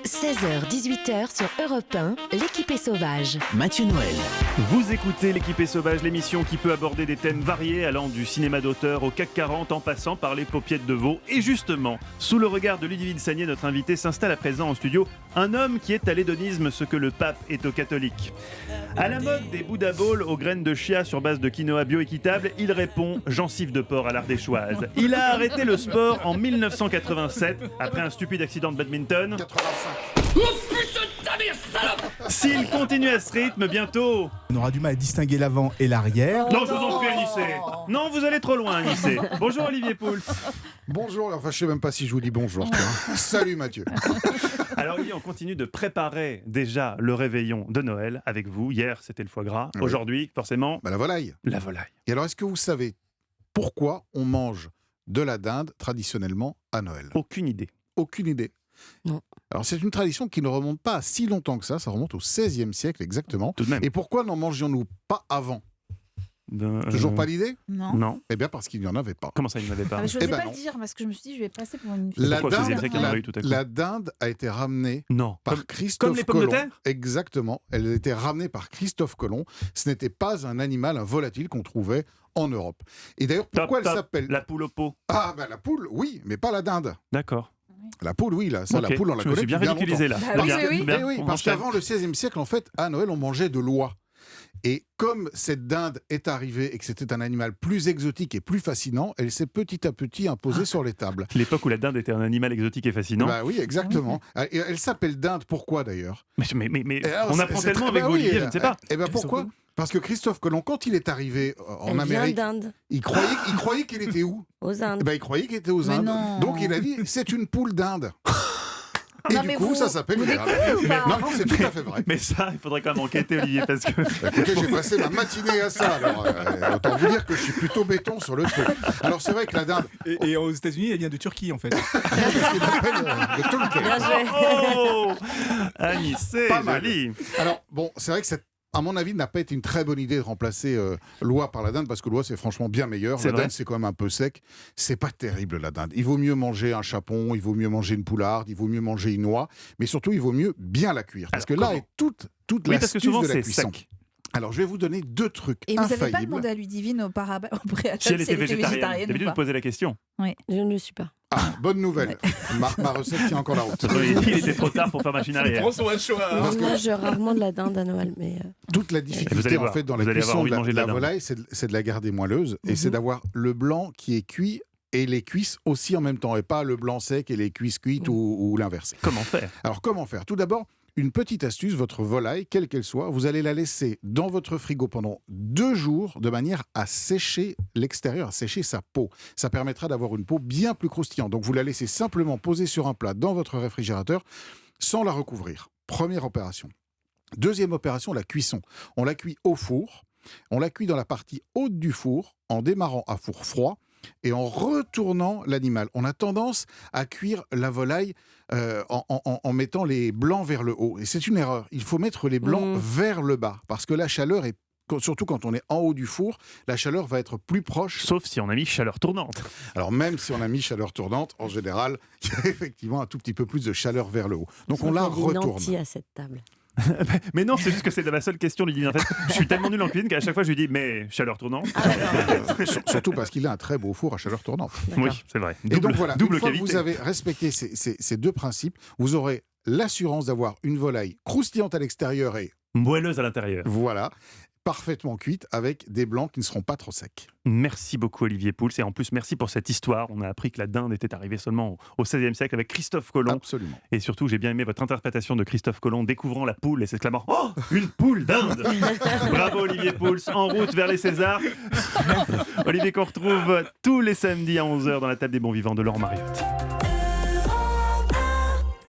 16h-18h sur Europe 1, l'équipe est sauvage. Mathieu Noël. Vous écoutez l'équipe est sauvage, l'émission qui peut aborder des thèmes variés allant du cinéma d'auteur au CAC 40 en passant par les paupiettes de veau. Et justement, sous le regard de Ludivine Sagnier, notre invité, s'installe à présent en studio un homme qui est à l'hédonisme ce que le pape est au catholique. À la mode des Bouddha Balls aux graines de chia sur base de quinoa bio-équitable, il répond gencive de porc à l'ardéchoise. Il a arrêté le sport en 1987 après un stupide accident de badminton. 85. S'il continue à ce rythme, bientôt... On aura du mal à distinguer l'avant et l'arrière. Non, je vous en prie, Anissé. Non, vous allez trop loin, Anissé. Bonjour, Olivier Pouls. Bonjour, enfin je sais même pas si je vous dis bonjour. Salut Mathieu. Alors, Olivier, on continue de préparer déjà le réveillon de Noël avec vous. Hier, c'était le foie gras. Oui. Aujourd'hui, forcément, La volaille. la volaille. Et alors, est-ce que vous savez pourquoi on mange de la dinde traditionnellement à Noël? Aucune idée. Aucune idée. Non. Alors, c'est une tradition qui ne remonte pas à si longtemps que ça remonte au XVIe siècle exactement. Tout de même. Et pourquoi n'en mangions-nous pas avant? De- Toujours pas l'idée? Non. Non. Eh bien, parce qu'il n'y en avait pas. Comment ça, il n'avait pas Je Eh n'osais ben pas non. le dire parce que je me suis dit je vais passer pour une fille. La Pourquoi dinde, vous avez qu'il y en aurait eu tout à coup la dinde a été ramenée Non. par Comme Christophe les pommes de Colomb. terre? Exactement. Elle a été ramenée par Christophe Colomb. Ce n'était pas un animal, un volatile qu'on trouvait en Europe. Et d'ailleurs, pourquoi Top, elle top. s'appelle... La poule au pot. Ah, ben la poule, oui, mais pas la dinde. D'accord. La poule, oui, là, ça, Ok. la poule, on la Je me connaît suis bien depuis ridiculisé là. Bah oui, Bien, oui, oui. bien, Eh oui, on parce enchaîne. qu'avant le XVIe siècle, en fait, à Noël, on mangeait de l'oie. Et comme cette dinde est arrivée et que c'était un animal plus exotique et plus fascinant, elle s'est petit à petit imposée sur les tables. L'époque où la dinde était un animal exotique et fascinant. Bah oui, exactement. Et elle s'appelle dinde, pourquoi d'ailleurs? Mais Et alors, on c'est- apprend c'est tellement très- avec bah vous, oui, Olivier, je ne sais pas. Eh ben pourquoi? Parce que Christophe Colomb, quand il est arrivé en Elle vient Amérique, d'Inde, il croyait qu'il était où? aux Indes. Eh ben, il croyait qu'il était aux Mais Indes. non. Donc il a dit, c'est une poule d'Inde. Et Non, du mais coup, vous- ça s'appelle vous une déconnez dinde. ou pas Non, non, c'est tout à fait vrai. Mais ça, il faudrait quand même enquêter, Olivier, parce que... Écoutez, j'ai passé ma matinée à ça. Alors, autant vous dire que je suis plutôt béton sur le truc. Alors, c'est vrai que la dinde, Et aux États-Unis, elle vient de Turquie en fait. c'est ce qu'il appelle le Tolkien. Bien joué. Oh Annie, c'est Pas mal. joli. Alors, bon, c'est vrai que à mon avis, n'a pas été une très bonne idée de remplacer l'oie par la dinde, parce que l'oie, c'est franchement bien meilleur. C'est La vrai. dinde, c'est quand même un peu sec. C'est pas terrible, la dinde. Il vaut mieux manger un chapon, il vaut mieux manger une poularde, il vaut mieux manger une oie, mais surtout, il vaut mieux bien la cuire. Parce Alors, que là comment est toute Oui, parce que l'astuce souvent, de la c'est cuisson. sec. Alors, je vais vous donner deux trucs Et vous n'avez pas infaillibles. demandé à Ludivine au préalable Si elle était végétarienne végétarienne. ou D'habitude, pas. vous posez la question. Je ne le suis pas. Ah, bonne nouvelle. Ma recette tient encore la route. Il était trop tard pour faire machine arrière. Parce Je que- mange rarement de la dinde à Noël, mais Toute la Vous difficulté allez en voir, fait dans vous la allez avoir cuisson envie de manger de la la dinde. volaille, c'est de la garder moelleuse et c'est d'avoir le blanc qui est cuit et les cuisses aussi en même temps et pas le blanc sec et les cuisses cuites ou l'inverse. Comment faire? Alors comment faire? Tout d'abord, une petite astuce, votre volaille, quelle qu'elle soit, vous allez la laisser dans votre frigo pendant 2 jours de manière à sécher l'extérieur, à sécher sa peau. Ça permettra d'avoir une peau bien plus croustillante. Donc vous la laissez simplement poser sur un plat dans votre réfrigérateur sans la recouvrir. Première opération. Deuxième opération, la cuisson. On la cuit au four. On la cuit dans la partie haute du four en démarrant à four froid et en retournant l'animal. On a tendance à cuire la volaille en mettant les blancs vers le haut. Et c'est une erreur. Il faut mettre les blancs vers le bas parce que la chaleur est, surtout quand on est en haut du four, la chaleur va être plus proche. Sauf si on a mis chaleur tournante. Alors même si on a mis chaleur tournante, en général, il y a effectivement un tout petit peu plus de chaleur vers le haut. Donc on la il y a des retourne. nantis à cette table. Mais non, c'est juste que c'est ma seule question, Ludivine. En fait, je suis tellement nul en cuisine qu'à chaque fois, je lui dis, mais chaleur tournante? Surtout parce qu'il a un très beau four à chaleur tournante. Oui, c'est vrai. Et donc voilà, double une fois que cavité. vous avez respecté ces deux principes, vous aurez l'assurance d'avoir une volaille croustillante à l'extérieur et Moelleuse à l'intérieur. voilà, parfaitement cuite avec des blancs qui ne seront pas trop secs. Merci beaucoup, Olivier Pouls. Et en plus, merci pour cette histoire. On a appris que la dinde était arrivée seulement au XVIe siècle avec Christophe Colomb. Absolument. Et surtout, j'ai bien aimé votre interprétation de Christophe Colomb découvrant la poule et s'exclamant « Oh, une poule d'Inde !» Bravo, Olivier Pouls. En route vers les Césars. Olivier qu'on retrouve tous les samedis à 11h dans la table des bons vivants de Laurent Mariotte.